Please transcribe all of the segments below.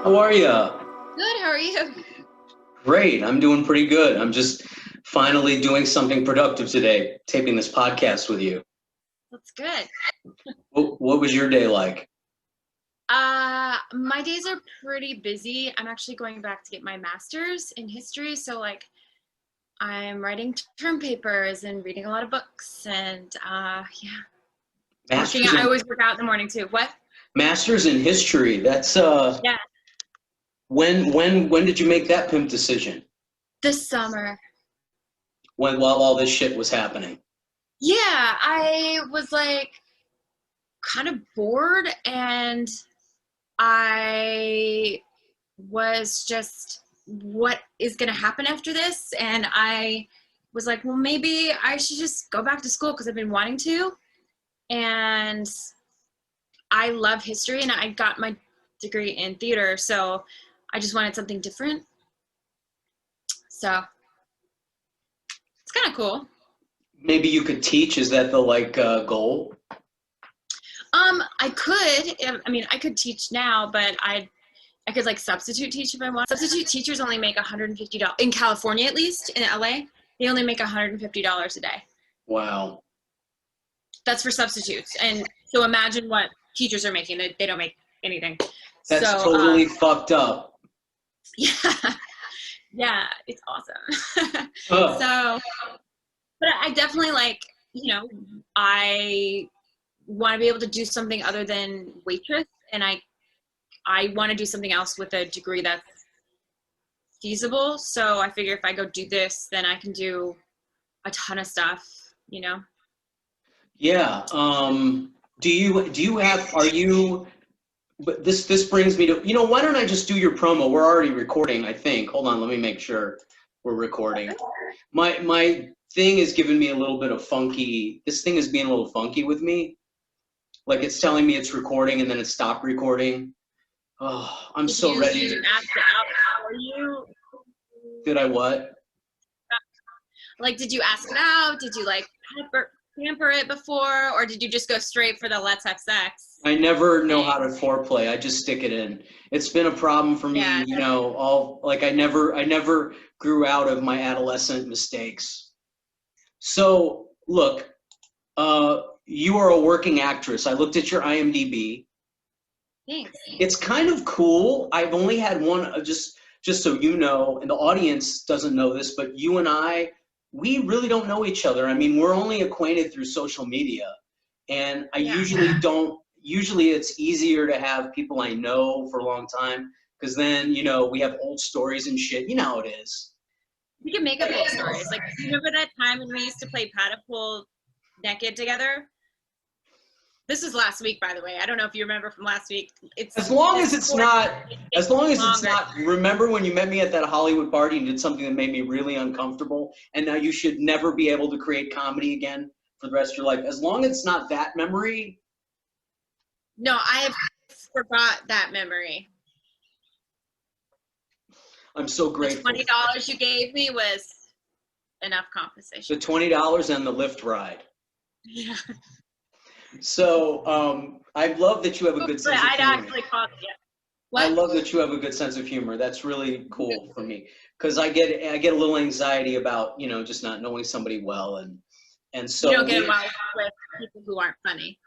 How are you? Good, how are you? Great. I'm doing pretty good. I'm just finally doing something productive today, taping this podcast with you. That's good. What was your day like? My days are pretty busy. I'm actually going back to get my master's in history, so I'm writing term papers and reading a lot of books and yeah. Masters I in, always work out in the morning too. What? Masters in history. That's Yeah, when did you make that pimp decision? this summer. While all this shit was happening. Yeah, I was kind of bored and I was just, what is going to happen after this? And I was like, well, maybe I should just go back to school because I've been wanting to. And I love history and I got my degree in theater. So I just wanted something different. So it's kind of cool. Maybe you could teach. Is that the goal? I could. I mean, I could teach now, but I could substitute teach if I want. Substitute teachers only make $150 in California, at least in LA. They only make $150 a day. Wow. That's for substitutes, and so imagine what teachers are making. They don't make anything. That's so, totally fucked up. Yeah, yeah, it's awesome. Ugh. So, but I definitely I want to be able to do something other than waitress, and I want to do something else with a degree that's feasible. So I figure if I go do this, then I can do a ton of stuff, Yeah. But this brings me to, why don't I just do your promo? We're already recording, I think. Hold on, let me make sure we're recording. My thing is giving me a little bit of funky. This thing is being a little funky with me. Like it's telling me it's recording and then it stopped recording. Oh, I'm so ready. Did you ask it out for you? Did I what? Did you ask it out? Did you pamper it before, or did you just go straight for the let's have sex? I never know how to foreplay. I just stick it in. It's been a problem for me, Yeah, I never grew out of my adolescent mistakes. So look, you are a working actress. I looked at your IMDb. Thanks. It's kind of cool. I've only had one, just so you know, and the audience doesn't know this, but you and we really don't know each other. I mean, we're only acquainted through social media. And I usually it's easier to have people I know for a long time, because then, we have old stories and shit. You know how it is. We can make up old stories. Remember that time when we used to play paddle naked together? This was last week, by the way. I don't know if you remember from last week. As long as it's not, remember when you met me at that Hollywood party and did something that made me really uncomfortable, and now you should never be able to create comedy again for the rest of your life? As long as it's not that memory. No, I have forgot that memory. I'm so grateful. The $20 you gave me was enough compensation. The $20 and the Lyft ride. Yeah. So I love that you have a good sense of humor. I'd actually call you. What? I love that you have a good sense of humor. That's really cool for me, because I get a little anxiety about just not knowing somebody well, and so you don't get along with people who aren't funny.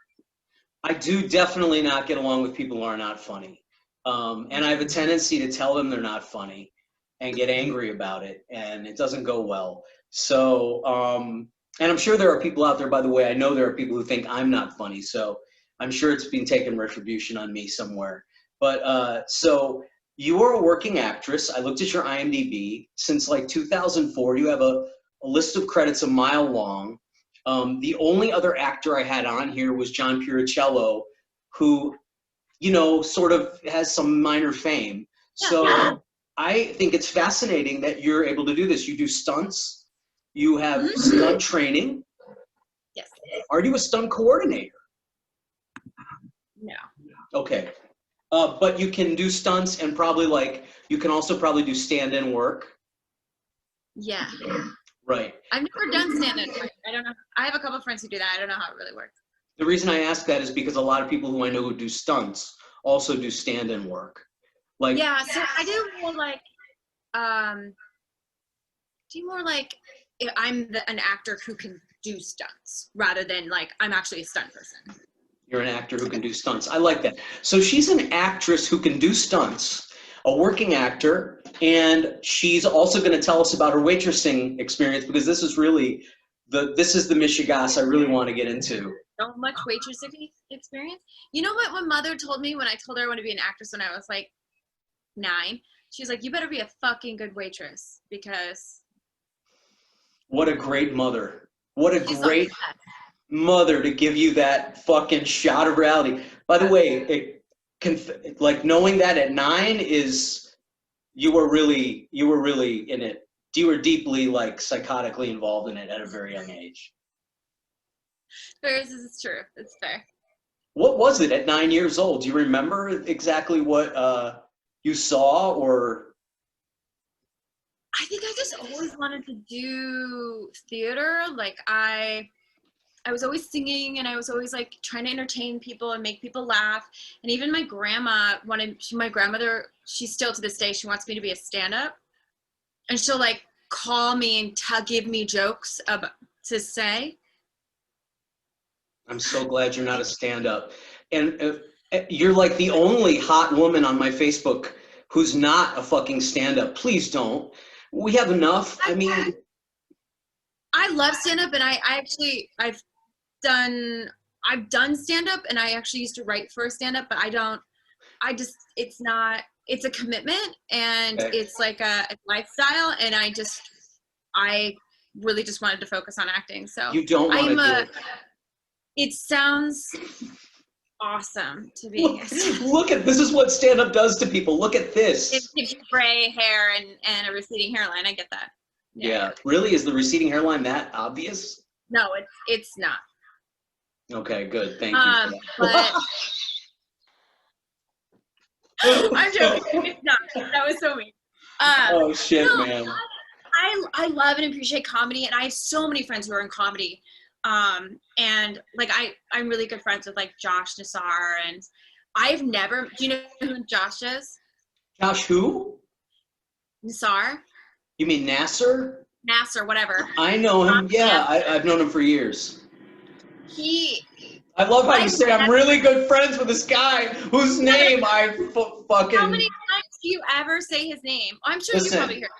I do definitely not get along with people who are not funny, and I have a tendency to tell them they're not funny and get angry about it, and it doesn't go well. So and I'm sure there are people out there, by the way, I know there are people who think I'm not funny, so I'm sure it's been taking retribution on me somewhere. But so you are a working actress. I looked at your IMDb. Since 2004, you have a list of credits a mile long. The only other actor I had on here was John Puricello, who, sort of has some minor fame. So I think it's fascinating that you're able to do this. You do stunts. You have stunt training. Yes. Are you a stunt coordinator? No. Okay. But you can do stunts and probably you can also probably do stand-in work. Yeah. Right. I've never done stand-in work. I don't know. I have a couple of friends who do that. I don't know how it really works. The reason I ask that is because a lot of people who I know who do stunts also do stand-in work. Like, yeah, so I do more like an actor who can do stunts rather than like I'm actually a stunt person. you're an actor who can do stunts. I like that. So she's an actress who can do stunts, a working actor, and she's also going to tell us about her waitressing experience, because this is really this is the Michigas I really want to get into. So much waitressing experience. You know what my mother told me when I told her I want to be an actress when I was like 9? She's like, you better be a fucking good waitress, because What a great mother. What a she's great mother to give you that fucking shot of reality. By the way, like knowing that at 9 is, you were really in it. You were deeply like psychotically involved in it at a very young age. This is true. It's fair. What was it at 9 years old? Do you remember exactly what you saw, or? I think I just always wanted to do theater. Like I was always singing, and I was always like trying to entertain people and make people laugh. And even my grandma my grandmother, she's still to this day, she wants me to be a stand-up, and she'll like call me and give me jokes to say. I'm so glad you're not a stand-up. And you're like the only hot woman on my Facebook who's not a fucking stand-up. Please don't. We have enough. I mean, I love stand-up, and I've done stand-up, and I actually used to write for a stand-up, but it's a commitment, and okay. it's like a lifestyle, and I really just wanted to focus on acting. So You don't want to do it. It sounds awesome to be. Look at, this is what stand-up does to people. Look at this. It gives you gray hair and a receding hairline. I get that. Yeah. Really? Is the receding hairline that obvious? No, it's not. Okay, good. Thank you for that. But I'm joking. It's not. That was so mean. Oh shit, no, man. I love and appreciate comedy, and I have so many friends who are in comedy. And like I'm really good friends with like Josh Nassar, and I've never, do you know who Josh is? Josh who? Nassar? You mean Nasser? Nasser, whatever. I know him. Yeah, I've known him for years. I love how you say I'm really good friends with this guy whose name I fucking. How many times do you ever say his name? Oh, I'm sure you probably heard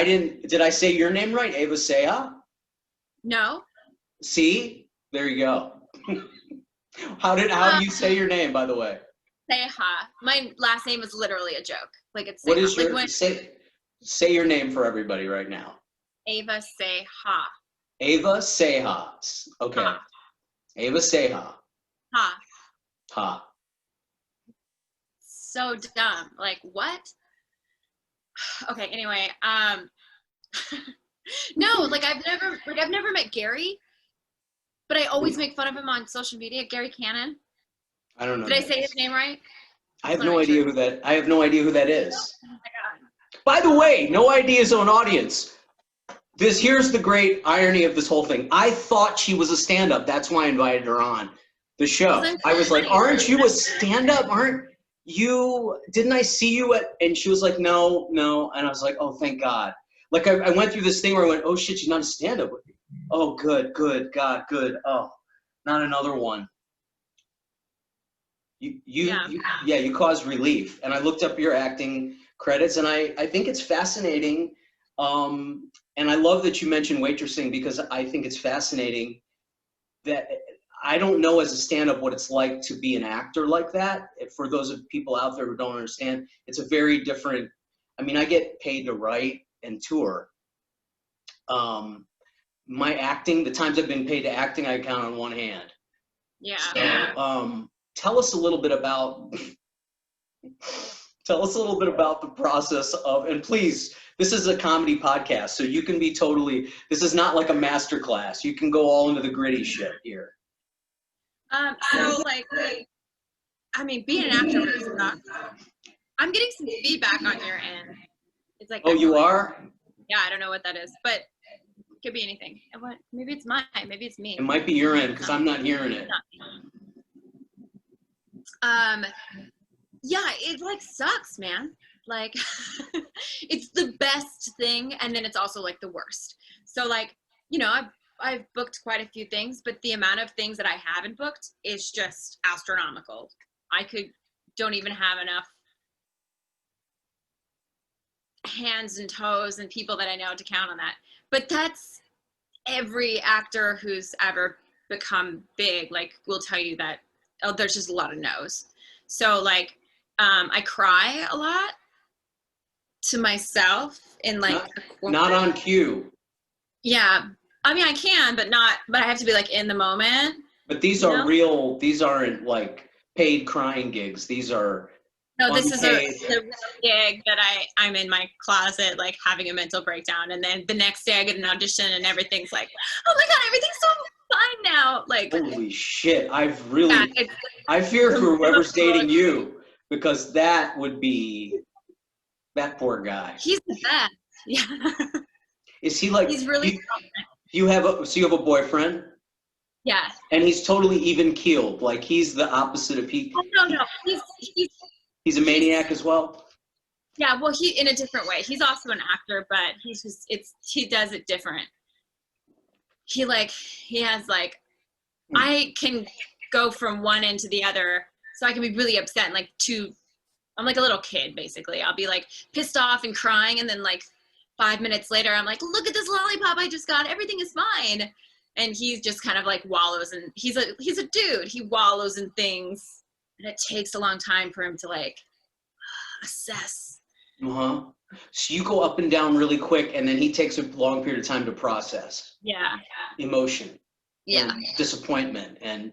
it. Did I say your name right? Eva Ceja? No. See? There you go. How do you say your name, by the way? Ceja. My last name is literally a joke. Like it's Ceja. What is your say your name for everybody right now? Eva Ceja. Eva Ceja. Okay. Ha. Eva Ceja. Ha. Ha. So dumb. Like what? Okay, anyway, no, like I've never met Gary, but I always make fun of him on social media. Gary Cannon. I don't know. Did I say his name right? I have no idea who that is. Oh my God. By the way, no ideas on audience. Here's the great irony of this whole thing. I thought she was a stand-up. That's why I invited her on the show. I was like, aren't you a stand-up? Didn't I see you at, and she was like, no. And I was like, oh, thank God. Like I went through this thing where I went, oh shit, she's not a stand-up. Oh, good, God, good. Oh, not another one. You caused relief. And I looked up your acting credits, and I think it's fascinating. And I love that you mentioned waitressing, because I think it's fascinating that I don't know as a stand-up what it's like to be an actor like that. For those of people out there who don't understand, it's a very different, I mean, I get paid to write and tour. My acting, the times I've been paid to acting, I count on one hand. Yeah. So, tell us a little bit about the process of, and please, this is a comedy podcast, so you can be totally, this is not like a master class. You can go all into the gritty shit here. So like, I mean, being an actor is not, I'm getting some feedback on your end. It's like, oh, you are? Yeah, I don't know what that is, but it could be anything. Maybe it's mine, maybe it's me. It might be your end, because I'm not hearing it. yeah, it like sucks, man. Like it's the best thing, and then it's also like the worst. So like, you know, I've booked quite a few things, but the amount of things that I haven't booked is just astronomical. I don't even have enough hands and toes and people that I know to count on that. But that's every actor who's ever become big, like, will tell you that, oh, there's just a lot of no's. So like, I cry a lot to myself in like not on cue. Yeah, I mean I can, but I have to be like in the moment. But these are real. These aren't like paid crying gigs. These are no. This unpaid. is a gig that I'm in my closet like having a mental breakdown, and then the next day I get an audition and everything's like, oh my god, everything's so fine now. Like, holy shit! I fear for whoever's dating you, because that would be that poor guy. He's the best. Yeah. Is he like? He's really. So you have a boyfriend? Yeah. And he's totally even keeled. Like he's the opposite of he. Oh, no. He's a maniac as well. Yeah. Well, he in a different way. He's also an actor, but he does it different. He has like, I can go from one end to the other, so I can be really upset and like I'm like a little kid basically. I'll be like pissed off and crying, and then like 5 minutes later, I'm like, look at this lollipop I just got. Everything is fine. And he just kind of like wallows, and he's a dude. He wallows in things, and it takes a long time for him to like assess. Uh-huh. So you go up and down really quick, and then he takes a long period of time to process. Yeah. Emotion. Yeah. And disappointment and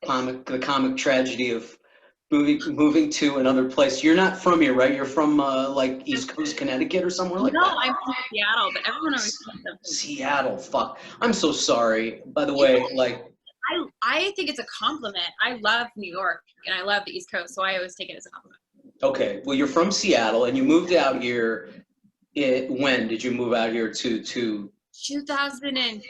the comic tragedy of moving to another place. You're not from here, right? You're from like East Coast Connecticut or somewhere like that? No, I'm from Seattle, but everyone always says that. Seattle, fuck. I'm so sorry. By the way, like I think it's a compliment. I love New York and I love the East Coast, so I always take it as a compliment. Okay, well, you're from Seattle and you moved out here. When did you move out here to 2010.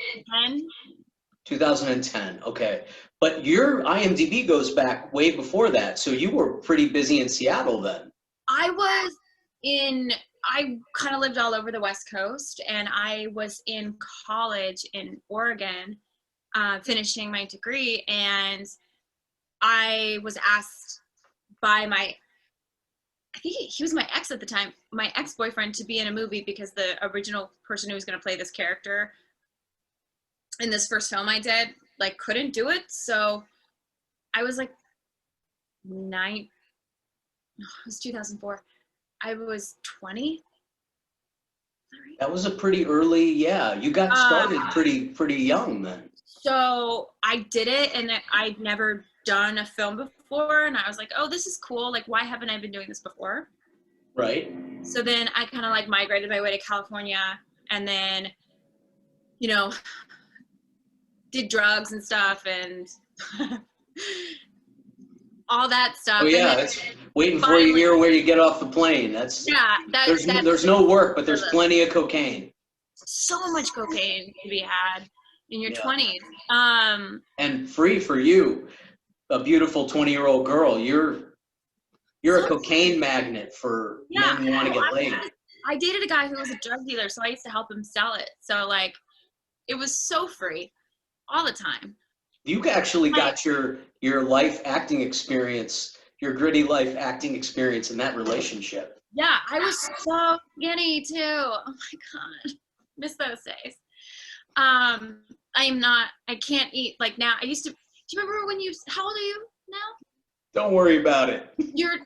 2010. Okay, but your IMDb goes back way before that, so you were pretty busy in Seattle then. I kind of lived all over the West Coast, and I was in college in Oregon, finishing my degree, and I was asked by I think he was my ex at the time, my ex-boyfriend, to be in a movie because the original person who was going to play this character in this first film I did, like, couldn't do it. So I was like it was 2004. I was 20. That was a pretty early, yeah. You got started pretty young then. So I did it, and I'd never done a film before, and I was like, oh, this is cool. Like, why haven't I been doing this before? Right. So then I kind of like migrated my way to California, and then, you know, did drugs and stuff and all that stuff. Oh yeah, that's waiting for you here where you get off the plane. That's there's no work, but there's plenty of cocaine. So much cocaine to be had in your 20s. And free for you, a beautiful 20-year-old girl. You're a cocaine magnet for men who want to get laid. I dated a guy who was a drug dealer, so I used to help him sell it. So like, it was so free all the time. You actually got your life acting experience, your gritty life acting experience in that relationship. Yeah, I was so skinny too. Oh my God, miss those days. I can't eat like now. Do you remember how old are you now? Don't worry about it. You're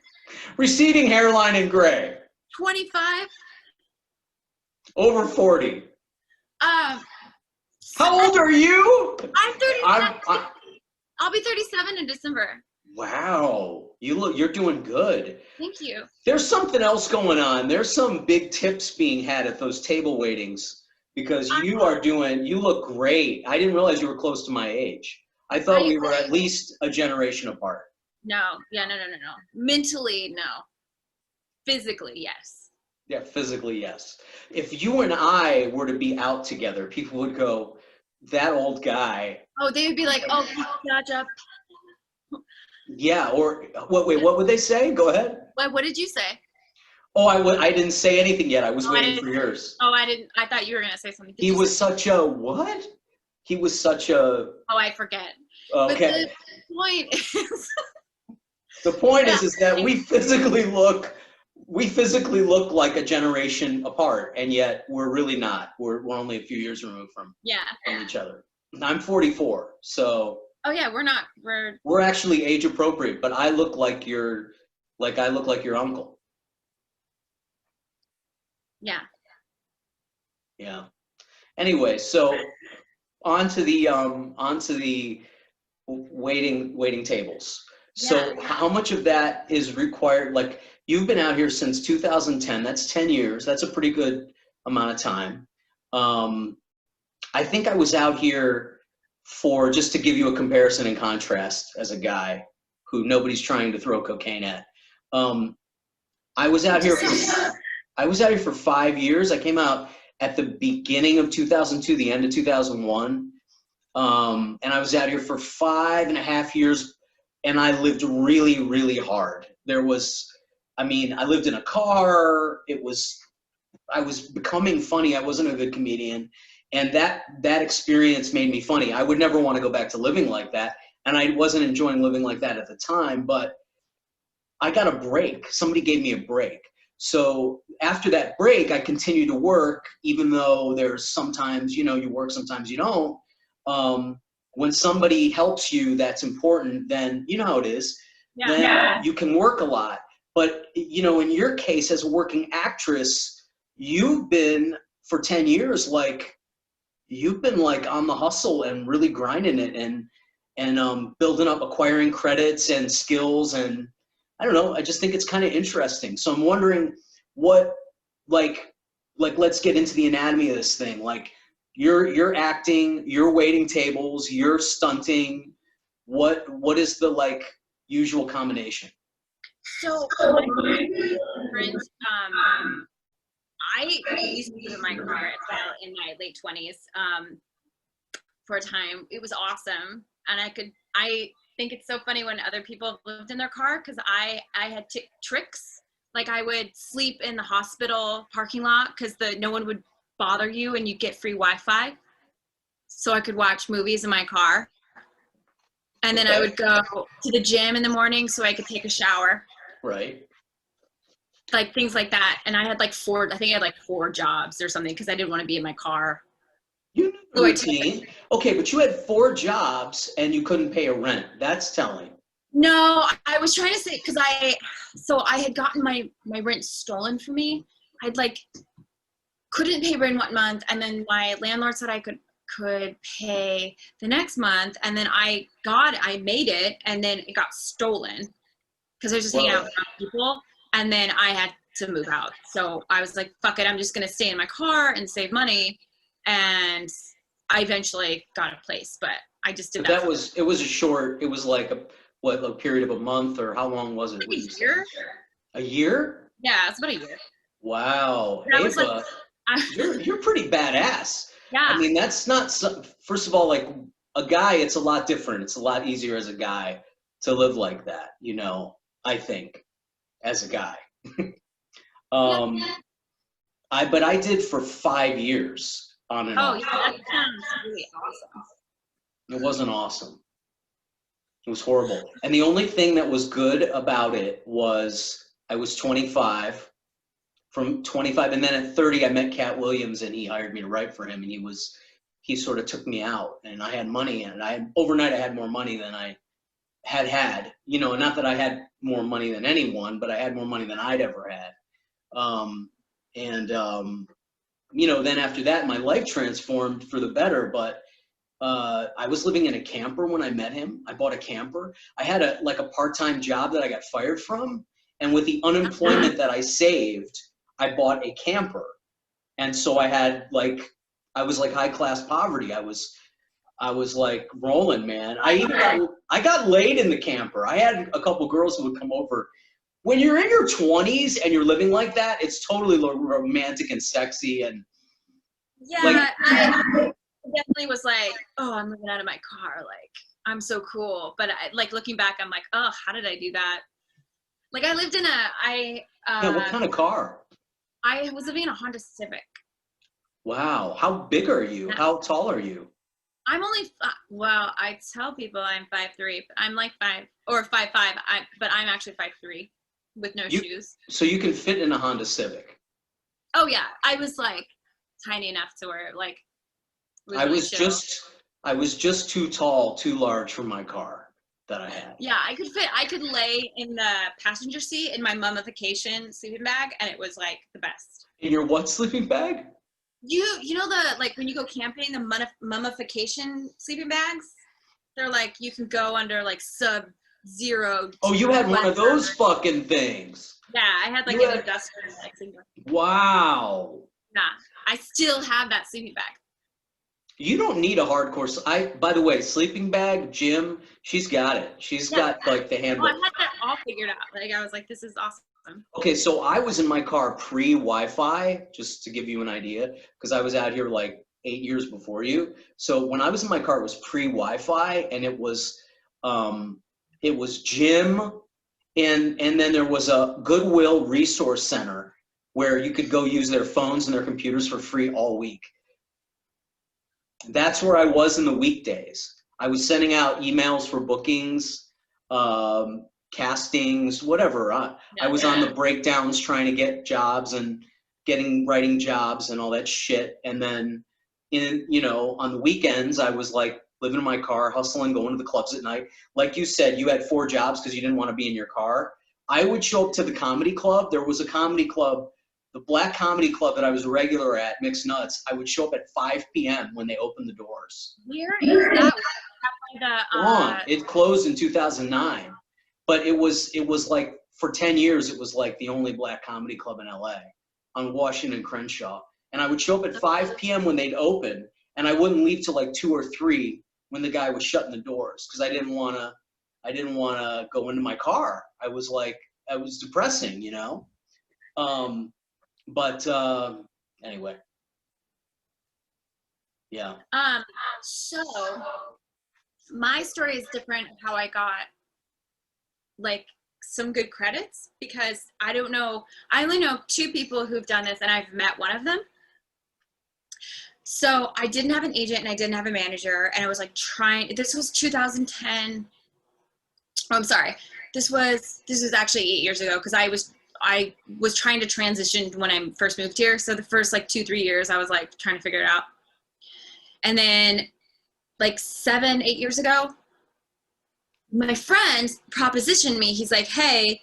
receding hairline and gray. 25? Over 40. How old are you? I'm 37. I'll be 37 in December. Wow. You're doing good. Thank you. There's something else going on. There's some big tips being had at those table waitings because you look great. I didn't realize you were close to my age. I thought we were at least a generation apart. No. Yeah, no. Mentally, no. Physically, yes. Yeah, physically, yes. If you and I were to be out together, people would go, that old guy. Oh, they would be like, oh, such a... Yeah, or what would they say? Go ahead. What did you say? Oh, I didn't say anything yet. I was waiting for yours. Oh, I didn't. I thought you were gonna say something. He was such a what? He was such a. Oh, I forget. Okay. But the point is. The point is that we physically look like a generation apart, and yet we're really not. We're only a few years removed from each other. I'm 44, so. Oh yeah, we're not. We're actually age appropriate, but I look like your uncle. Yeah. Yeah. Anyway, so onto the waiting tables. So how much of that is required? Like, you've been out here since 2010. That's 10 years. That's a pretty good amount of time. I think I was out here for, just to give you a comparison and contrast as a guy who nobody's trying to throw cocaine at. I was out here for 5 years. I came out at the beginning of 2002, the end of 2001. And I was out here for 5.5 years, and I lived really, really hard. I lived in a car. I was becoming funny. I wasn't a good comedian. And that experience made me funny. I would never want to go back to living like that. And I wasn't enjoying living like that at the time, but I got a break. Somebody gave me a break. So after that break, I continued to work, even though there's sometimes, you work, sometimes you don't. When somebody helps you, that's important, then you know how it is. Then you can work a lot. But, in your case, as a working actress, you've been for 10 years, you've been on the hustle and really grinding it and building up, acquiring credits and skills. And I don't know, I just think it's kind of interesting. So I'm wondering what, let's get into the anatomy of this thing. You're acting, you're waiting tables, you're stunting. What is the usual combination? So I used to live in my car in my late 20s for a time. It was awesome, and I think it's so funny when other people lived in their car, because I had tricks. I would sleep in the hospital parking lot because no one would bother you, and you get free Wi-Fi, so I could watch movies in my car. And then I would go to the gym in the morning so I could take a shower. Right. Things like that. And I had four jobs or something because I didn't want to be in my car. You knew routine. Okay, but you had 4 jobs and you couldn't pay a rent. That's telling. No, I was trying to say, because I had gotten my rent stolen from me. I'd couldn't pay rent 1 month, and then my landlord said I could pay the next month, and then I made it, and then it got stolen because I was just hanging out with people, and then I had to move out. So I was like, fuck it, I'm just gonna stay in my car and save money, and I eventually got a place, but I just did that. It was a period of a month, or how long was it? A year. A year? Yeah, it's about a year. Wow, Eva, you're pretty badass. Yeah. That's not first of all, a guy, it's a lot different. It's a lot easier as a guy to live like that, I think, as a guy. But I did for 5 years on and off. Oh, yeah, that sounds really awesome. It wasn't awesome. It was horrible. And the only thing that was good about it was I was 25. From 25, and then at 30, I met Cat Williams, and he hired me to write for him, and he sort of took me out, and I had money, and overnight I had more money than I had, not that I had more money than anyone, but I had more money than I'd ever had. Then after that, my life transformed for the better, but I was living in a camper when I met him. I bought a camper. I had a part-time job that I got fired from, and with the unemployment that I saved, I bought a camper. And so I had I was high-class poverty. I was rolling, man. I got laid in the camper. I had a couple girls who would come over. When you're in your 20s and you're living like that, it's totally romantic and sexy. And yeah, I definitely was oh, I'm living out of my car. I'm so cool. But like looking back, I'm like, oh, how did I do that? Like I lived in Yeah, what kind of car? I was living in a Honda Civic. Wow. How big are you? How tall are you? I'm only, well, I tell people I'm 5'3", but I'm like 5'5". But I'm actually 5'3" with no shoes. So you can fit in a Honda Civic. Oh yeah, I was like tiny enough to where like it was really chill. I was just too tall, too large for my car that I had. Yeah, I could fit. I could lay in the passenger seat in my mummification sleeping bag, and it was like the best. In your what sleeping bag? You know the like when you go camping, the mummification sleeping bags. They're like you can go under like sub-zero. Oh, you had one of those fucking things. Yeah, I had like an industrial like thing. Wow. Yeah, I still have that sleeping bag. You don't need a hardcore. By the way, sleeping bag, Jim, she's got it. She's got like the handbook. Oh, I had that all figured out. Like I was like, this is awesome. Okay, so I was in my car pre-Wi-Fi, just to give you an idea, because I was out here like 8 years before you. So when I was in my car, it was pre-Wi-Fi, and it was Jim, and then there was a Goodwill Resource Center where you could go use their phones and their computers for free all week. That's where I was in the weekdays. I was sending out emails for bookings, castings, whatever. I was on the breakdowns trying to get jobs and writing jobs and all that shit. And then on the weekends, I was like living in my car, hustling, going to the clubs at night. Like you said, you had 4 jobs because you didn't want to be in your car. I would show up to the comedy club. There was a comedy club, the Black Comedy Club that I was regular at, Mixed Nuts. I would show up at 5 p.m. when they opened the doors. Where is that? It closed in 2009. But it was like, for 10 years, it was like the only black comedy club in LA on Washington Crenshaw. And I would show up at 5 p.m. when they'd open, and I wouldn't leave till like 2 or 3 when the guy was shutting the doors, because I didn't want to go into my car. I was depressing, But anyway, yeah. So my story is different. How I got like some good credits, because I don't know. I only know 2 people who've done this, and I've met one of them. So I didn't have an agent and I didn't have a manager, and I was like trying. This was 2010. Oh, I'm sorry. This was actually 8 years ago, because I was trying to transition when I first moved here. So the first like 2-3 years, I was like trying to figure it out. And then like 7-8 years ago, my friend propositioned me. He's like, hey,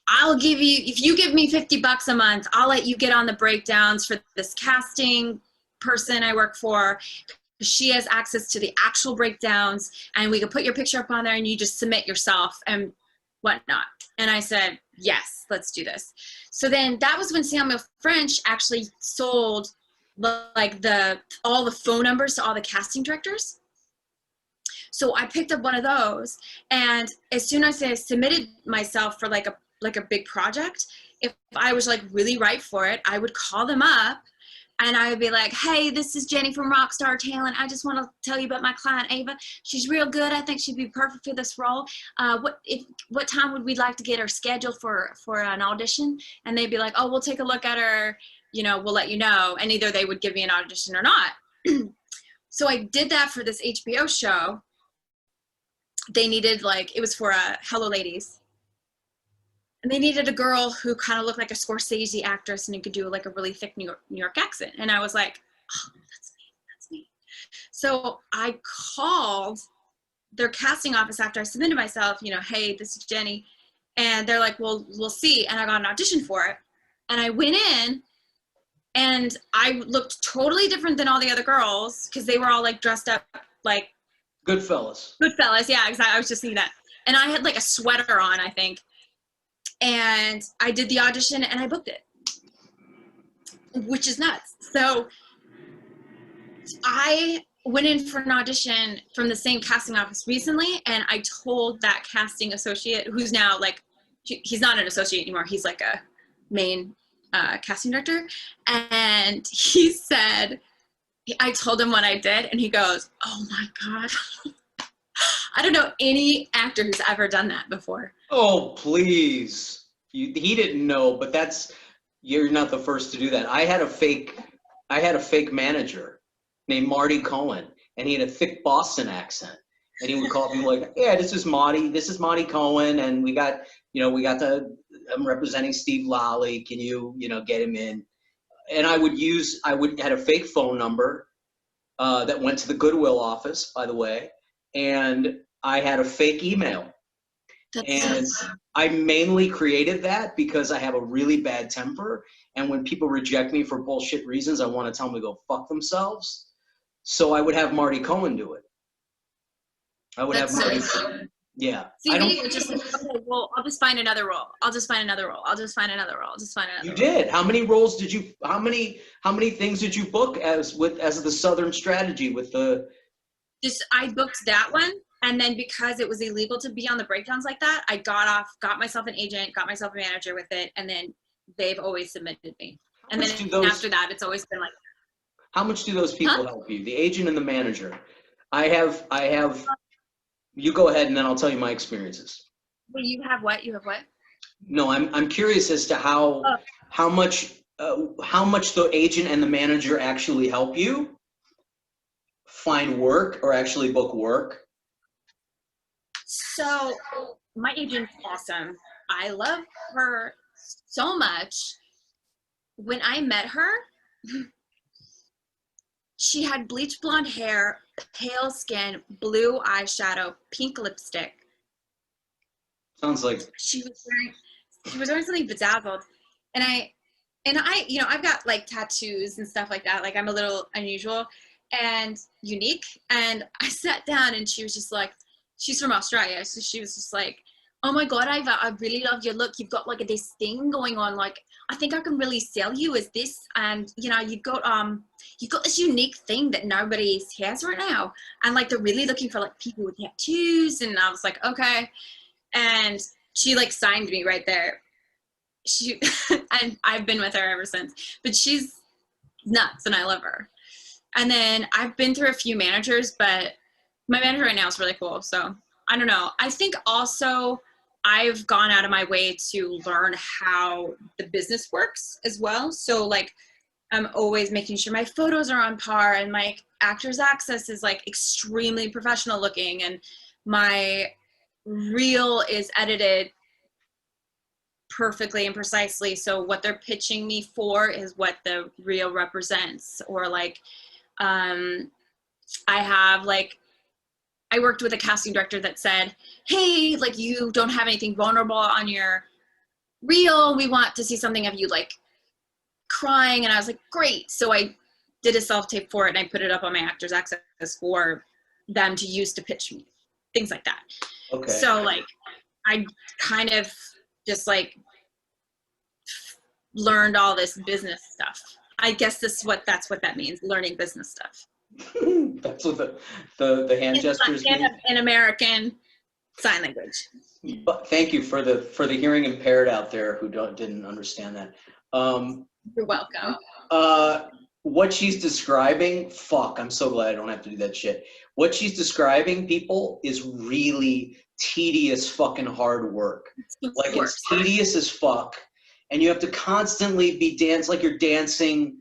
if you give me $50 a month, I'll let you get on the breakdowns for this casting person I work for. She has access to the actual breakdowns, and we can put your picture up on there and you just submit yourself and whatnot. And I said, yes, let's do this. So then that was when Samuel French actually sold like all the phone numbers to all the casting directors. So I picked up one of those, and as soon as I submitted myself for like a big project, if I was like really right for it, I would call them up and I would be like, hey, this is Jenny from Rockstar Talent. I just want to tell you about my client, Eva. She's real good. I think she'd be perfect for this role. What time would we like to get her scheduled for an audition? And they'd be like, oh, we'll take a look at her. We'll let you know. And either they would give me an audition or not. So I did that for this HBO show. They needed it was for Hello Ladies. And they needed a girl who kind of looked like a Scorsese actress and who could do like a really thick New York accent. And I was like, oh, that's me. So I called their casting office after I submitted myself, hey, this is Jenny. And they're like, well, we'll see. And I got an audition for it. And I went in, and I looked totally different than all the other girls, because they were all like dressed up like Goodfellas. Goodfellas, yeah, exactly. I was just thinking that. And I had like a sweater on, I think. And I did the audition and I booked it, which is nuts. So I went in for an audition from the same casting office recently, and I told that casting associate, who's now like, he's not an associate anymore, he's like a main casting director. And he said, I told him what I did, and he goes, oh my God. I don't know any actor who's ever done that before. Oh, please. He didn't know, but you're not the first to do that. I had a fake manager named Marty Cohen, and he had a thick Boston accent. And he would call people like, yeah, this is Marty Cohen, and I'm representing Steve Lolli. Can you, get him in? And I had a fake phone number that went to the Goodwill office, by the way, and I had a fake email. And I mainly created that because I have a really bad temper, and when people reject me for bullshit reasons, I want to tell them to go fuck themselves. So I would have Marty Cohen do it. Yeah. See, me, just like, okay, well, I'll just find another role. You did. How many roles did you? How many things did you book as the Southern strategy with the? I booked that one, and then because it was illegal to be on the breakdowns like that, I got myself an agent, got myself a manager with it, and then they've always submitted me. And then after that, it's always been like. How much do those people help you? The agent and the manager. I have. You go ahead, and then I'll tell you my experiences. Well, you have what? No, I'm curious as to how much the agent and the manager actually help you find work or actually book work. So my agent's awesome. I love her so much. When I met her, she had bleach blonde hair, pale skin, blue eyeshadow, pink lipstick. Sounds like she was wearing something bedazzled, and I I've got like tattoos and stuff like that. Like I'm a little unusual and unique. And I sat down, and she was just like, she's from Australia, so she was just like, oh my God, Eva, I really love your look. You've got like this thing going on. Like, I think I can really sell you as this. And you've got this unique thing that nobody has right now. And like, they're really looking for like people with tattoos. And I was like, okay. And she like signed me right there. And I've been with her ever since, but she's nuts and I love her. And then I've been through a few managers, but my manager right now is really cool. So I don't know. I think also I've gone out of my way to learn how the business works as well. So like, I'm always making sure my photos are on par, and my Actors Access is like extremely professional looking, and my reel is edited perfectly and precisely. So what they're pitching me for is what the reel represents. Or like, I worked with a casting director that said, hey, like, you don't have anything vulnerable on your reel. We want to see something of you like crying. And I was like, great. So I did a self-tape for it, and I put it up on my Actors Access for them to use to pitch me, things like that. Okay. So like, I kind of just like learned all this business stuff. I guess that's what that means, learning business stuff. That's what the hand gestures mean? In American Sign Language. But thank you for the hearing impaired out there who didn't understand that. You're welcome. What she's describing, fuck, I'm so glad I don't have to do that shit. What she's describing, people, is really tedious fucking hard work. Like, it's tedious as fuck, and you have to constantly be like you're dancing.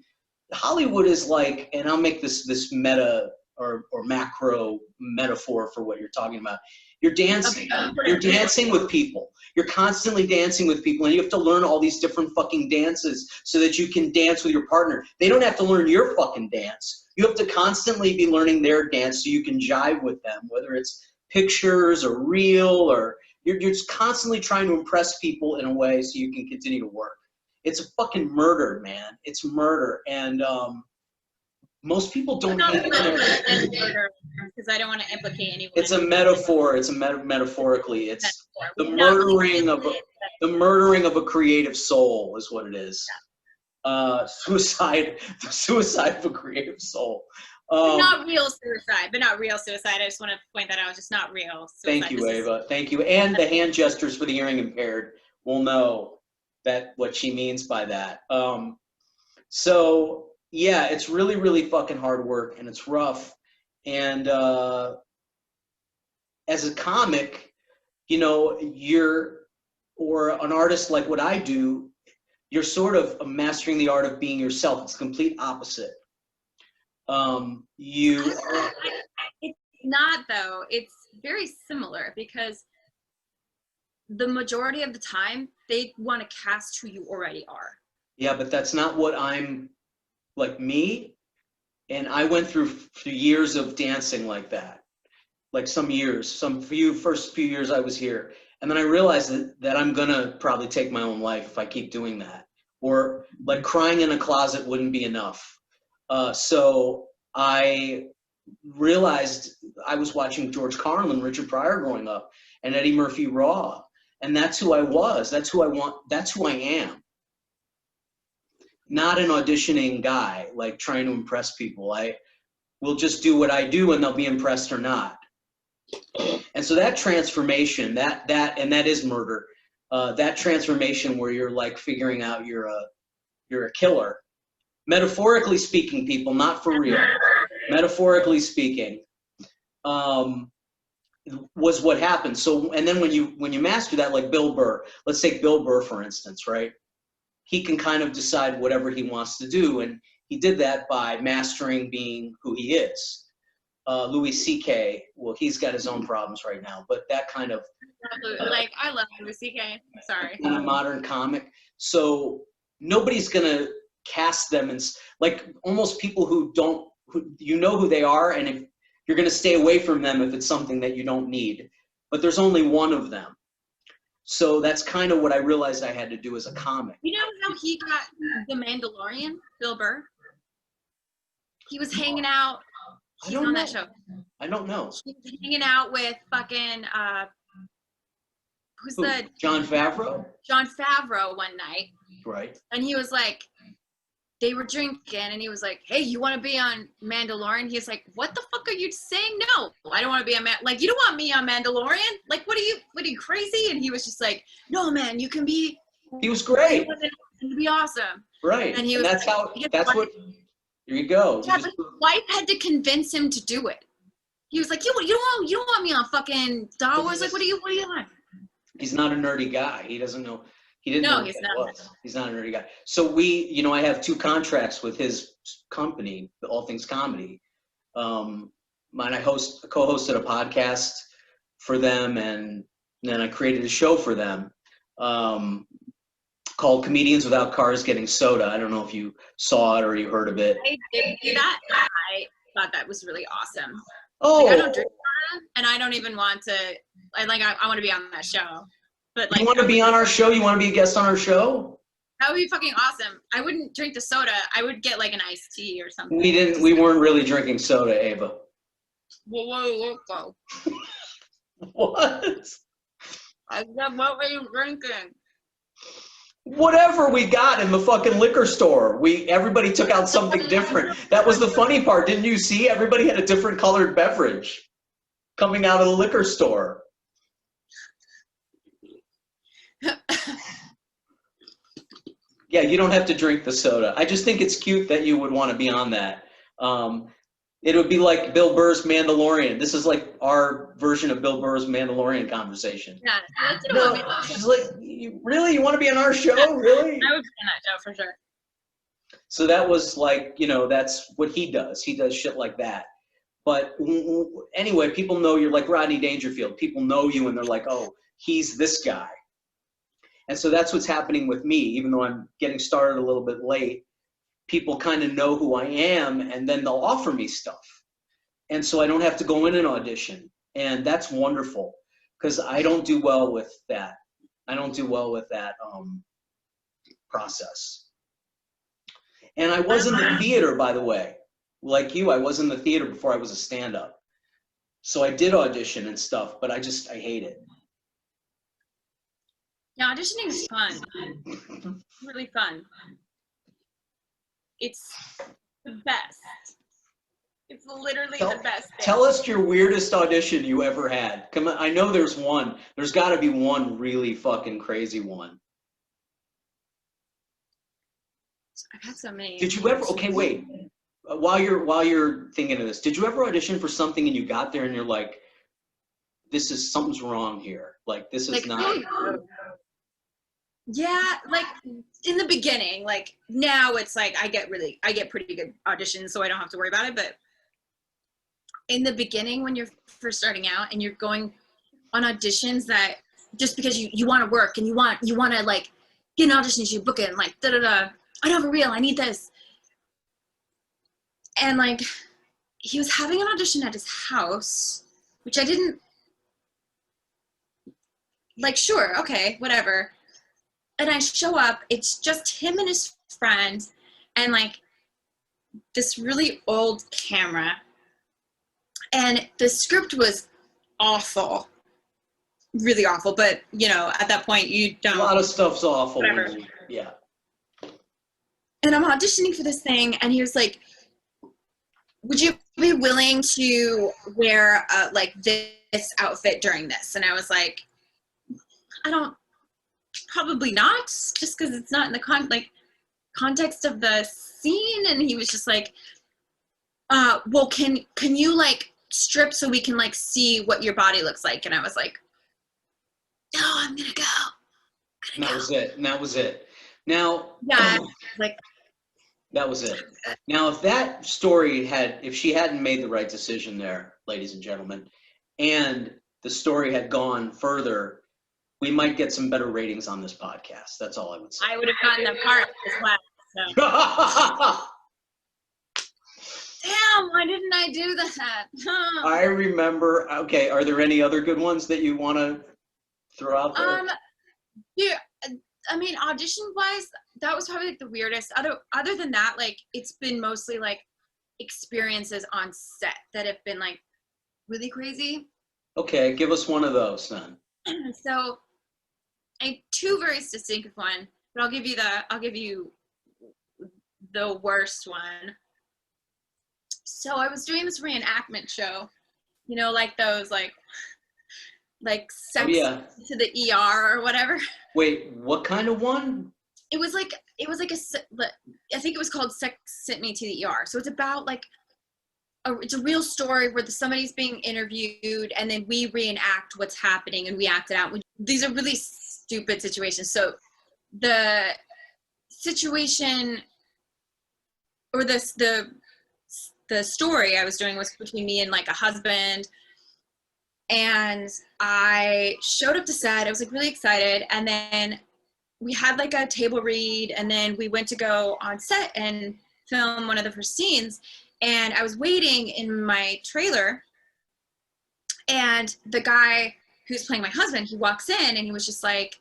Hollywood is like, and I'll make this meta or macro metaphor for what you're talking about. You're dancing. You're dancing with people. You're constantly dancing with people, and you have to learn all these different fucking dances so that you can dance with your partner. They don't have to learn your fucking dance. You have to constantly be learning their dance so you can jive with them, whether it's pictures or reel, or you're just constantly trying to impress people in a way so you can continue to work. It's a fucking murder, man. It's murder. And most people don't hate murder, because I don't want to implicate anyone. It's a metaphor. It's metaphorically. It's the murdering of a creative soul is what it is. Yeah. Suicide. The suicide of a creative soul. Not real suicide. I just want to point that out. Just not real suicide. Thank you, Eva. Thank you. And the hand gestures for the hearing impaired will know that what she means by that. So yeah, it's really, really fucking hard work, and it's rough. And as a comic, you know, or an artist like what I do, you're sort of mastering the art of being yourself. It's the complete opposite. It's not, though. It's very similar because the majority of the time they want to cast who you already are. Yeah, but that's not what I'm like me. And I went through years of dancing like that. Like first few years I was here. And then I realized that I'm gonna probably take my own life if I keep doing that. Or like crying in a closet wouldn't be enough. So I realized I was watching George Carlin, Richard Pryor growing up, and Eddie Murphy Raw. And that's who I was. That's who I want. That's who I am. Not an auditioning guy, like trying to impress people. I will just do what I do and they'll be impressed or not. And so that transformation, and that is murder. That transformation where you're like figuring out you're a killer. Metaphorically speaking, people, not for real. Metaphorically speaking, was what happened. So, and then when you master that, like Bill Burr, let's take Bill Burr for instance, right? He can kind of decide whatever he wants to do, and he did that by mastering being who he is. Louis C.K., well, he's got his own problems right now, but that kind of like I love Louis C.K. Sorry, kind of modern comic. So nobody's gonna cast them, and like almost people who you know who they are, and if you're gonna stay away from them if it's something that you don't need. But there's only one of them. So that's kind of what I realized I had to do as a comic. You know how he got The Mandalorian, Bill Burr? He was hanging out. He's on that show. I don't know. He was hanging out with fucking Jon Favreau? Jon Favreau one night. Right. And he was like, they were drinking, and he was like, "Hey, you want to be on Mandalorian?" He's like, "What the fuck are you saying? No, I don't want to be on like, you don't want me on Mandalorian? Like, what are you crazy?" And he was just like, "No, man, you can be." He was great. It'd be awesome. Right. And he was. That's like, that's what. Here you go. Yeah, but his wife had to convince him to do it. He was like, "You don't want me on fucking Star Wars? Like, what do you want?" He's not a nerdy guy. He doesn't know. He didn't know he's not. He's not a nerdy guy. So I have 2 contracts with his company, All Things Comedy. I co-hosted a podcast for them, and then I created a show for them called Comedians Without Cars Getting Soda. I don't know if you saw it or you heard of it. I did do that. I thought that was really awesome. Oh. Like, I don't drink soda, and I don't even want to. I want to be on that show. But like, you want to be on our show? You want to be a guest on our show? That would be fucking awesome. I wouldn't drink the soda. I would get like an iced tea or something. We weren't really drinking soda, Ava. Whoa. What? I said, what were you drinking? Whatever we got in the fucking liquor store. Everybody took out something different. That was the funny part. Didn't you see? Everybody had a different colored beverage coming out of the liquor store. Yeah, you don't have to drink the soda. I just think it's cute that you would want to be on that. It would be like Bill Burr's Mandalorian. This is like our version of Bill Burr's Mandalorian conversation. Yeah, no, she's like, really? You want to be on our show? Really? I would be on that show for sure. So that was like, that's what he does. He does shit like that. But anyway, people know you're like Rodney Dangerfield. People know you and they're like, oh, he's this guy. And so that's what's happening with me, even though I'm getting started a little bit late. People kind of know who I am, and then they'll offer me stuff. And so I don't have to go in and audition. And that's wonderful, because I don't do well with that. I don't do well with that process. And I was in the theater, by the way. Like you, I was in the theater before I was a stand-up. So I did audition and stuff, but I hate it. Yeah, auditioning is fun. Really fun. It's the best. It's literally the best thing. Tell us your weirdest audition you ever had. Come on, I know there's one. There's got to be one really fucking crazy one. I've had so many. Did you ever? Okay, wait. While you're thinking of this, did you ever audition for something and you got there and you're like, this is, something's wrong here. Like, this is Like, not. Yeah, like in the beginning, like now it's like I get pretty good auditions, so I don't have to worry about it. But in the beginning, when you're first starting out and you're going on auditions, that just because you want to work and you want to like get an audition, you book it and like I don't have a reel, I need this. And like he was having an audition at his house, which I didn't like. Sure, okay, whatever. And I show up, it's just him and his friend and like this really old camera. And the script was awful, really awful. But, you know, at that point, you don't. A lot of stuff's awful. Whatever. Yeah. And I'm auditioning for this thing, and he was like, would you be willing to wear like this outfit during this? And I was like, probably not, just because it's not in the context of the scene. And he was just like, well, can you like strip so we can like see what your body looks like? And I was like, no, I'm gonna go. And that was it. And that was it. Now, yeah, like that was it. Now, if she hadn't made the right decision there, ladies and gentlemen, and the story had gone further, we might get some better ratings on this podcast. That's all I would say. I would have gotten the part as well. So. Damn, why didn't I do that? I remember. Okay, are there any other good ones that you want to throw out there? Yeah, I mean, audition-wise, that was probably like the weirdest. Other than that, like it's been mostly like experiences on set that have been like really crazy. Okay, give us one of those then. So, I have two very distinct one, but I'll give you the worst one. So I was doing this reenactment show, you know, like those like sex to the ER or whatever. Wait, what kind of one? It was like I think it was called Sex Sent Me to the ER. So it's about like it's a real story where somebody's being interviewed and then we reenact what's happening and we act it out. These are really stupid situations. So the situation or the story I was doing was between me and like a husband, and I showed up to set. I was like really excited, and then we had like a table read, and then we went to go on set and film one of the first scenes, and I was waiting in my trailer, and the guy who's playing my husband, he walks in and he was just like,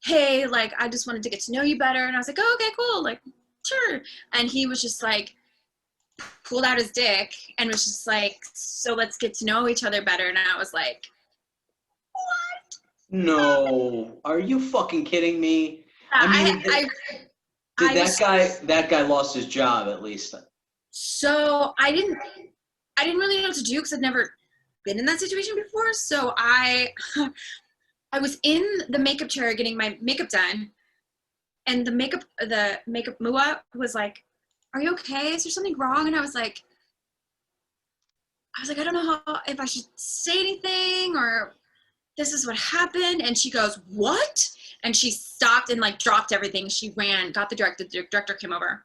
hey, like I just wanted to get to know you better. And I was like, oh, okay, cool, like sure. And he was just like, pulled out his dick and was just like, so let's get to know each other better. And I was like, what? No, are you fucking kidding me? That guy lost his job at least? So I didn't really know what to do because I'd never been in that situation before. So I was in the makeup chair getting my makeup done, and the makeup mua was like, are you okay? Is there something wrong? And I was like, I don't know if I should say anything or this is what happened. And she goes, what? And she stopped and like dropped everything. She ran, got the director. The director came over.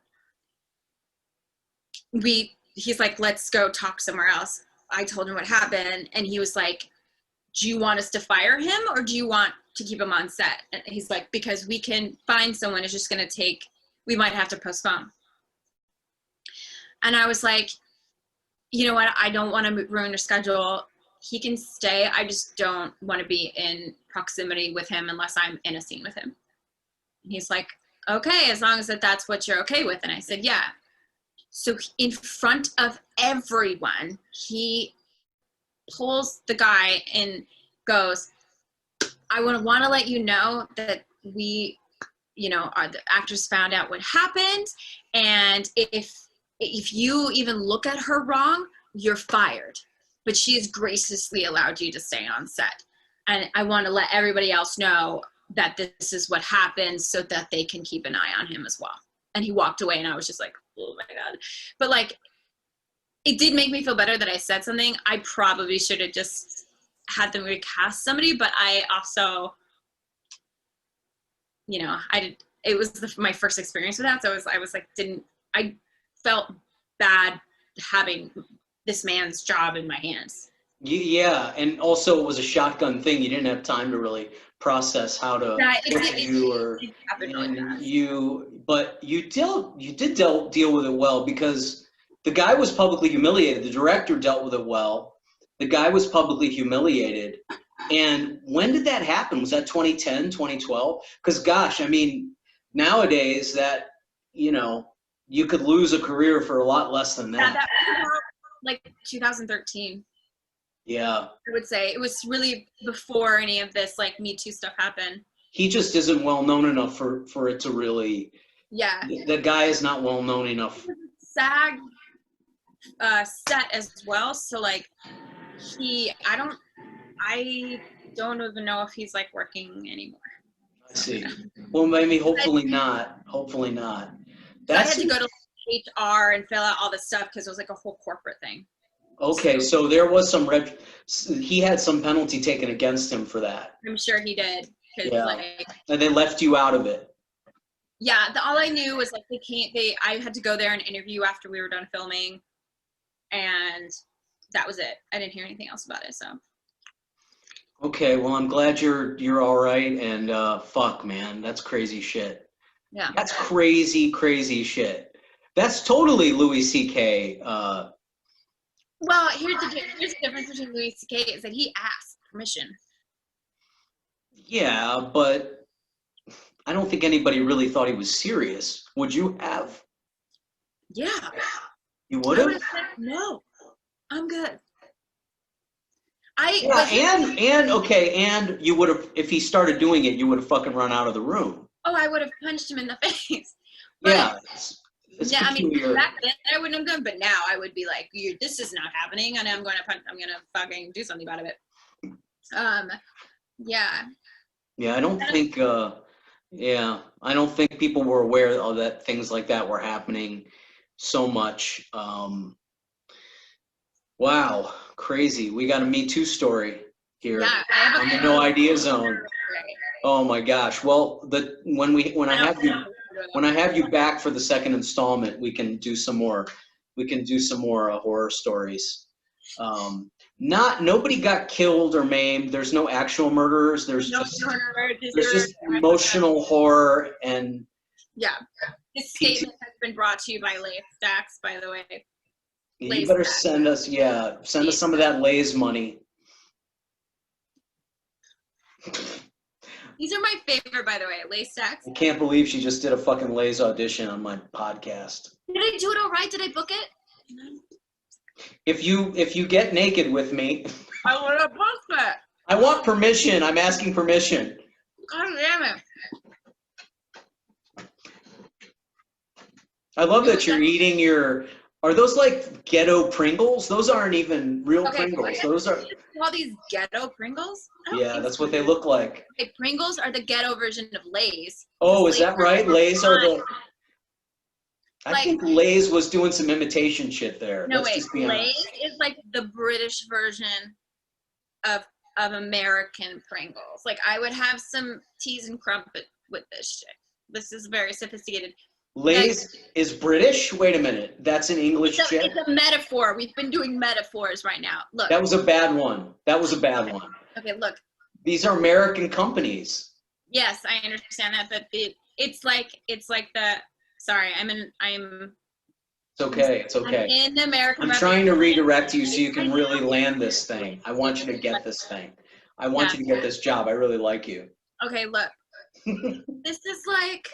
He's like, let's go talk somewhere else. I told him what happened. And he was like, do you want us to fire him or do you want to keep him on set? And he's like, because we can find someone, it's just going to take, we might have to postpone. And I was like, you know what? I don't want to ruin your schedule. He can stay. I just don't want to be in proximity with him unless I'm in a scene with him. And he's like, okay, as long as that's what you're okay with. And I said, yeah. So in front of everyone, he pulls the guy and goes, I want to let you know that we, you know, the actors found out what happened. And if you even look at her wrong, you're fired. But she has graciously allowed you to stay on set. And I want to let everybody else know that this is what happened so that they can keep an eye on him as well. And he walked away and I was just like, oh my God. But like, it did make me feel better that I said something. I probably should have just had them recast somebody, but I also, you know, it was my first experience with that. So I was like, I felt bad having this man's job in my hands. Yeah, and also it was a shotgun thing. You didn't have time to really process how to but you did deal with it well, because the guy was publicly humiliated. The director dealt with it well. The guy was publicly humiliated. And when did that happen? Was that 2010, 2012? Because gosh, I mean, nowadays that, you know, you could lose a career for a lot less than that. Yeah, that was like 2013. Yeah. I would say it was really before any of this like Me Too stuff happened. He just isn't well known enough for it to really. Yeah. The guy is not well known enough. SAG set as well, so like I don't even know if he's like working anymore. I see. Well, maybe hopefully not. Hopefully not. I had to go to HR and fill out all this stuff because it was like a whole corporate thing. Okay, so there was he had some penalty taken against him for that. I'm sure he did. Yeah. Like, and they left you out of it. Yeah, all I knew was like I had to go there and interview after we were done filming, and that was it. I didn't hear anything else about it, so. Okay, well, I'm glad you're all right, and fuck, man, that's crazy shit. Yeah. That's crazy shit. That's totally Louis C.K. Well, here's the difference between Louis C.K. is that he asked permission. Yeah, but I don't think anybody really thought he was serious. Would you have? Yeah. You would have? No, I'm good. And you would have, if he started doing it, you would have fucking run out of the room. Oh, I would have punched him in the face. But, yeah. It's yeah, peculiar. I mean, back then I wouldn't have done, but now I would be like, this is not happening, and I'm gonna fucking do something about it. Yeah. Yeah, I don't think people were aware of that things like that were happening so much. Wow, crazy. We got a Me Too story here. Yeah, on the No Idea Zone. Oh my gosh. Well, when I have you back for the second installment, we can do some more. Horror stories. Nobody got killed or maimed. There's no actual murderers. There's just emotional horror and. Yeah. This statement has been brought to you by Lay's Stacks, by the way. You better send us some of that Lay's money. These are my favorite, by the way, Lay's Stacks. I can't believe she just did a fucking Lay's audition on my podcast. Did I do it all right? Did I book it? If you get naked with me, I want to book it. I want permission. I'm asking permission. God damn it. I love that you're eating are those like ghetto Pringles? Those aren't even real Pringles. Those are all these ghetto Pringles? Yeah, that's what they look like. Okay, Pringles are the ghetto version of Lay's. Oh, is that right? Lay's are the... I think Lay's was doing some imitation shit there. No, wait. Lay's is like the British version of American Pringles. Like, I would have some teas and crumpet with this shit. This is very sophisticated. Lay's is British? Wait a minute. That's an English chip? It's a metaphor. We've been doing metaphors right now. Look. That was a bad one. Okay, look. These are American companies. Yes, I understand that, but it's like the... Sorry, It's okay. It's okay. I'm in American. I'm trying to redirect you so you can really land this thing. I want you to get this thing. I want you to get this job. I really like you. Okay, look. This is like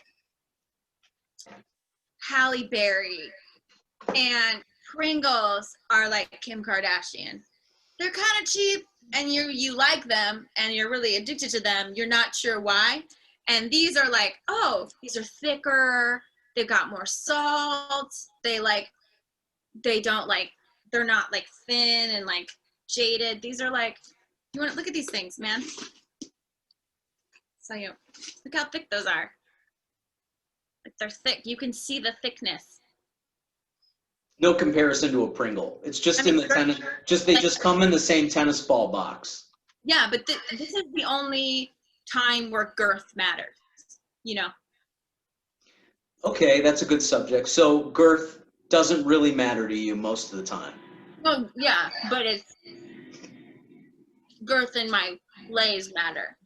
Halle Berry, and Pringles are like Kim Kardashian. They're kind of cheap, and you like them, and you're really addicted to them. You're not sure why. And these are like, oh, these are thicker. They've got more salt. They're not like thin and like jaded. These are like, you want to look at these things, man. So look how thick those are. Like, they're thick. You can see the thickness. No comparison to a Pringle. It's just in the tennis. They just come in the same tennis ball box. Yeah, but this is the only time where girth matters, you know? Okay, that's a good subject. So girth doesn't really matter to you most of the time. Well, yeah, but it's girth and my lays matter.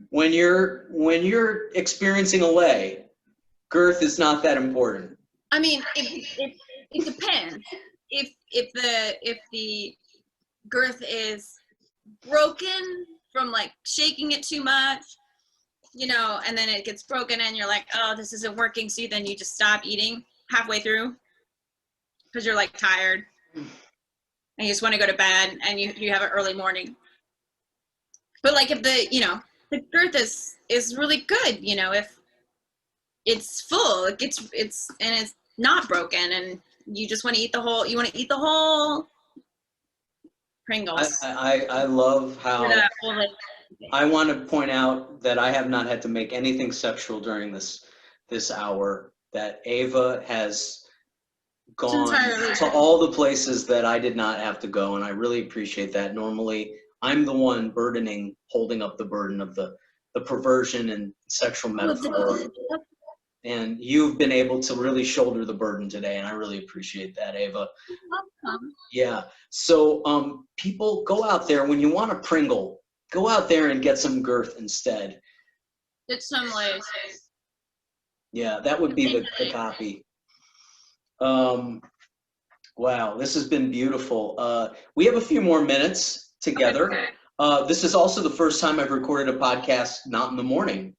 When you're experiencing a lay, girth is not that important. I mean, it depends. If the girth is broken from like shaking it too much, you know, and then it gets broken and you're like, oh, this isn't working, so then you just stop eating halfway through because you're like tired and you just want to go to bed and you have an early morning. But like if the girth is really good, you know, if it's full, it's not broken and you just want to eat the whole Pringles. I love how Like, I want to point out that I have not had to make anything sexual during this hour, that Eva has gone to all the places that I did not have to go, and I really appreciate that. Normally, I'm the one holding up the burden of the perversion and sexual metaphor, and you've been able to really shoulder the burden today, and I really appreciate that, Eva. welcome. Yeah. So, people, go out there when you want a Pringle. Go out there and get some girth instead. Get some lays. Yeah, that would be the copy. Wow, this has been beautiful. We have a few more minutes together. This is also the first time I've recorded a podcast not in the morning.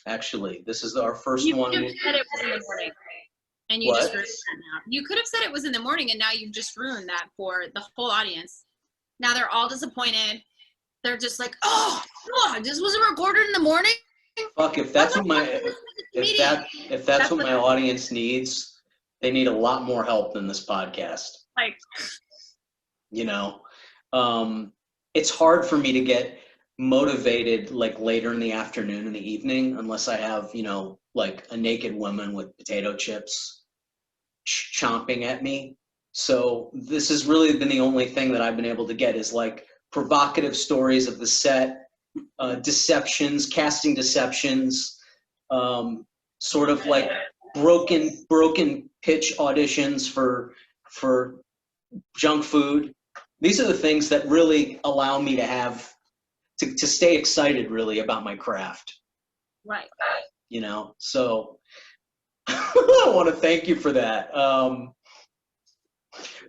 Actually, this is our first one. You could have said it was in the morning, and you just ruined that now. You could have said it was in the morning, and now you've just ruined that for the whole audience. Now they're all disappointed. They're just like, oh, God, this wasn't recorded in the morning. Fuck, if that's what my if that's what my audience needs, they need a lot more help than this podcast. Like, you know, it's hard for me to get motivated like later in the afternoon and the evening unless I have, you know, like a naked woman with potato chips chomping at me. So this has really been the only thing that I've been able to get is like provocative stories of the set, deceptions, casting deceptions, sort of like broken pitch auditions for junk food. These are the things that really allow me to have to stay excited really about my craft. right. You know, so I want to thank you for that.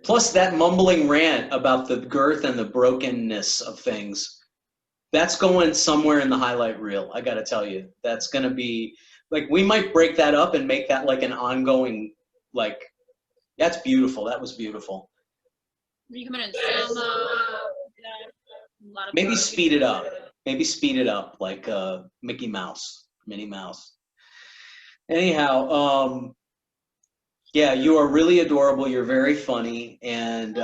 Plus that mumbling rant about the girth and the brokenness of things, that's going somewhere in the highlight reel. I got to tell you, that's going to be like, we might break that up and make that like an ongoing, like, that's beautiful. That was beautiful. You come in slow-mo. Maybe speed it up. Maybe speed it up like Mickey Mouse, Minnie Mouse. Anyhow, yeah, you are really adorable. You're very funny, and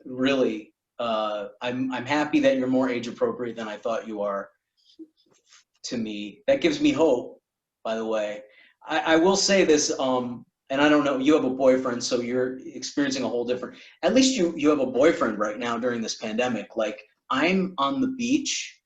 really, I'm happy that you're more age appropriate than I thought you are. To me, that gives me hope. By the way, I will say this, and I don't know. You have a boyfriend, so you're experiencing a whole different. At least you have a boyfriend right now during this pandemic. Like, I'm on the beach,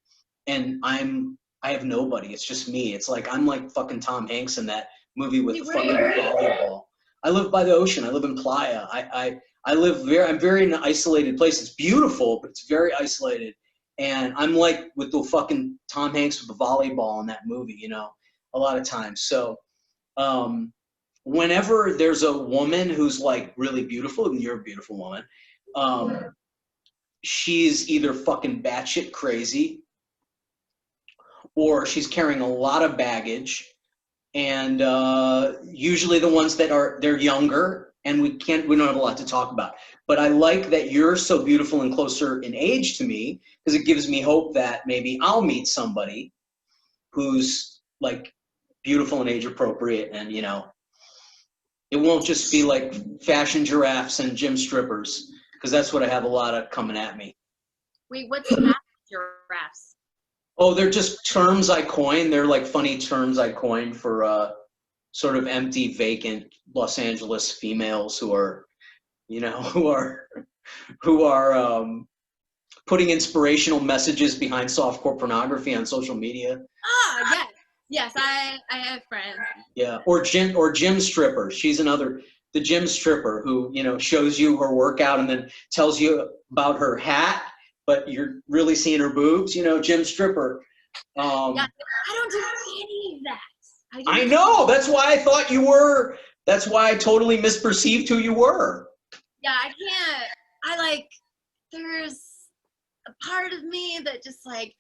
and I have nobody. It's just me. It's like I'm like fucking Tom Hanks in that movie with the fucking volleyball. I live by the ocean. I live in Playa. I'm very in an isolated place. It's beautiful, but it's very isolated. And I'm like with the fucking Tom Hanks with the volleyball in that movie, you know, a lot of times. So whenever there's a woman who's like really beautiful, and you're a beautiful woman, she's either fucking batshit crazy or she's carrying a lot of baggage. And usually the ones that they're younger, and we don't have a lot to talk about. But I like that you're so beautiful and closer in age to me, because it gives me hope that maybe I'll meet somebody who's like beautiful and age appropriate, and you know, it won't just be like fashion giraffes and gym strippers, because that's what I have a lot of coming at me. Wait, what's fashion giraffes? Oh, they're just terms I coined. They're like funny terms I coined for sort of empty, vacant Los Angeles females who are, you know, who are putting inspirational messages behind softcore pornography on social media. Yes. Yes, I have friends. Yeah, or gym stripper. She's another, the gym stripper who, you know, shows you her workout and then tells you about her hat, but you're really seeing her boobs, you know, gym stripper. Yeah, I don't do any of that. I know, that's why I thought you were, that's why I totally misperceived who you were. Yeah, I can't, there's a part of me that just like,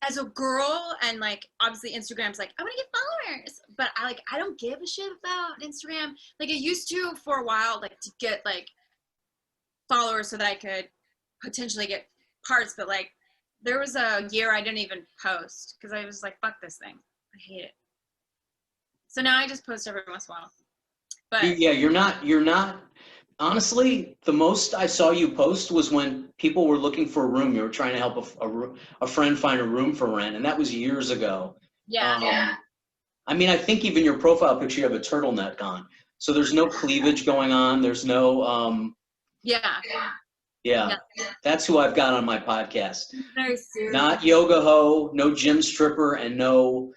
as a girl, and like obviously Instagram's like I want to get followers, but I don't give a shit about Instagram. Like I used to for a while, like to get like followers so that I could potentially get parts, but like there was a year I didn't even post because I was like, fuck this thing, I hate it. So now I just post every once in a while. But Yeah, you're not. Honestly, the most I saw you post was when people were looking for a room. You were trying to help a friend find a room for rent, and that was years ago. yeah. I mean, I think even your profile picture, you have a turtleneck on. So there's no cleavage going on. There's no, yeah, that's who I've got on my podcast. Very serious. Not yoga ho, no gym stripper, and no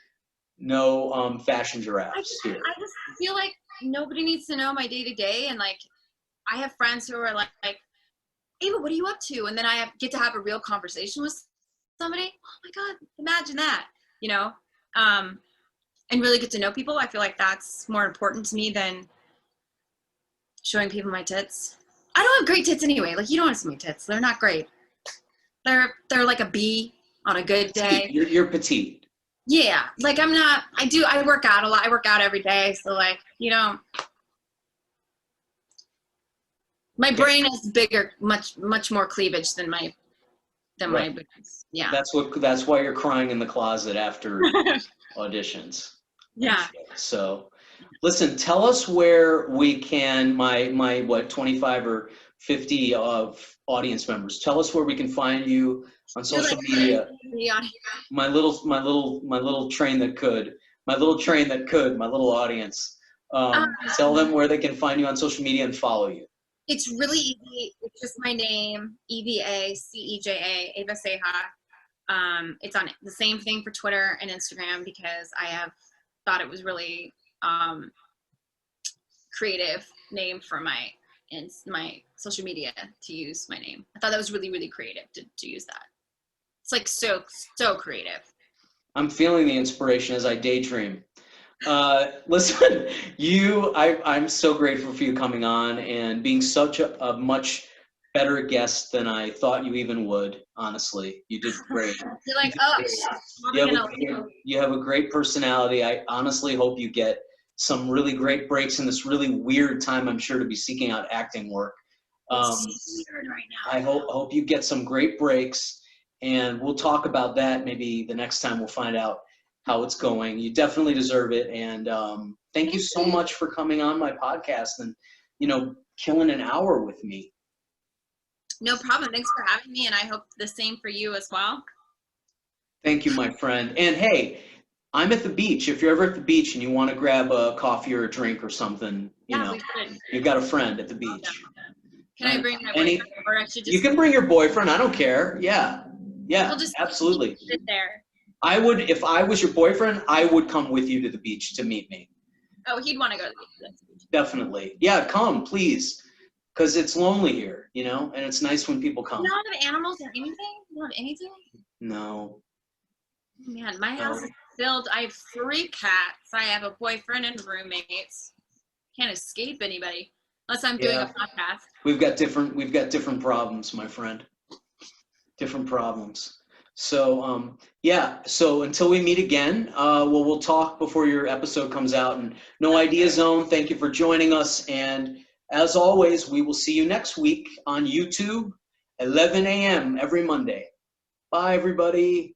fashion giraffes here. I just feel like nobody needs to know my day-to-day, and like I have friends who are like, Eva, what are you up to? And then I get to have a real conversation with somebody. Oh my God, imagine that, you know? And really get to know people. I feel like that's more important to me than showing people my tits. I don't have great tits anyway. Like you don't want to see my tits. They're not great. They're like a B on a good day. You're petite. Yeah, like I work out a lot. I work out every day. So like, you know, my brain is bigger, much more cleavage than my boobs. Yeah. That's why you're crying in the closet after auditions. Yeah. So, listen, tell us where we can, my what, 25 or 50 of audience members. Tell us where we can find you on social media. My little train that could. My little audience. Tell them where they can find you on social media and follow you. It's really easy. It's just my name, Eva Ceja, Eva Ceja. It's on the same thing for Twitter and Instagram because I have thought it was really creative name for my social media to use my name. I thought that was really, really creative to use that. It's like so creative. I'm feeling the inspiration as I daydream. Listen, I'm so grateful for you coming on and being such a much better guest than I thought you even would. Honestly, you did great. You're like, you have a great personality. I honestly hope you get some really great breaks in this really weird time. I'm sure to be seeking out acting work. It's weird right now. I hope you get some great breaks, and we'll talk about that maybe the next time. We'll find out how it's going. You definitely deserve it. And thank you so much for coming on my podcast and, you know, killing an hour with me. No problem. Thanks for having me. And I hope the same for you as well. Thank you, my friend. And hey, I'm at the beach. If you're ever at the beach and you want to grab a coffee or a drink or something, you know, you've got a friend at the beach. Can I bring my boyfriend? Or I should just... You can bring your boyfriend. I don't care. Yeah. We'll just absolutely. Sit there. I would, if I was your boyfriend, I would come with you to the beach to meet me. Oh, he'd want to go to the beach. Definitely. Yeah, come, please. Because it's lonely here, you know, and it's nice when people come. You don't have animals or anything? You don't have anything? No. Man, my house is filled. I have 3 cats. I have a boyfriend and roommates. Can't escape anybody unless I'm doing a podcast. We've got different problems, my friend. Different problems. So, so until we meet again, we'll talk before your episode comes out. And No Idea Zone, thank you for joining us. And as always, we will see you next week on YouTube, 11 a.m. every Monday. Bye, everybody.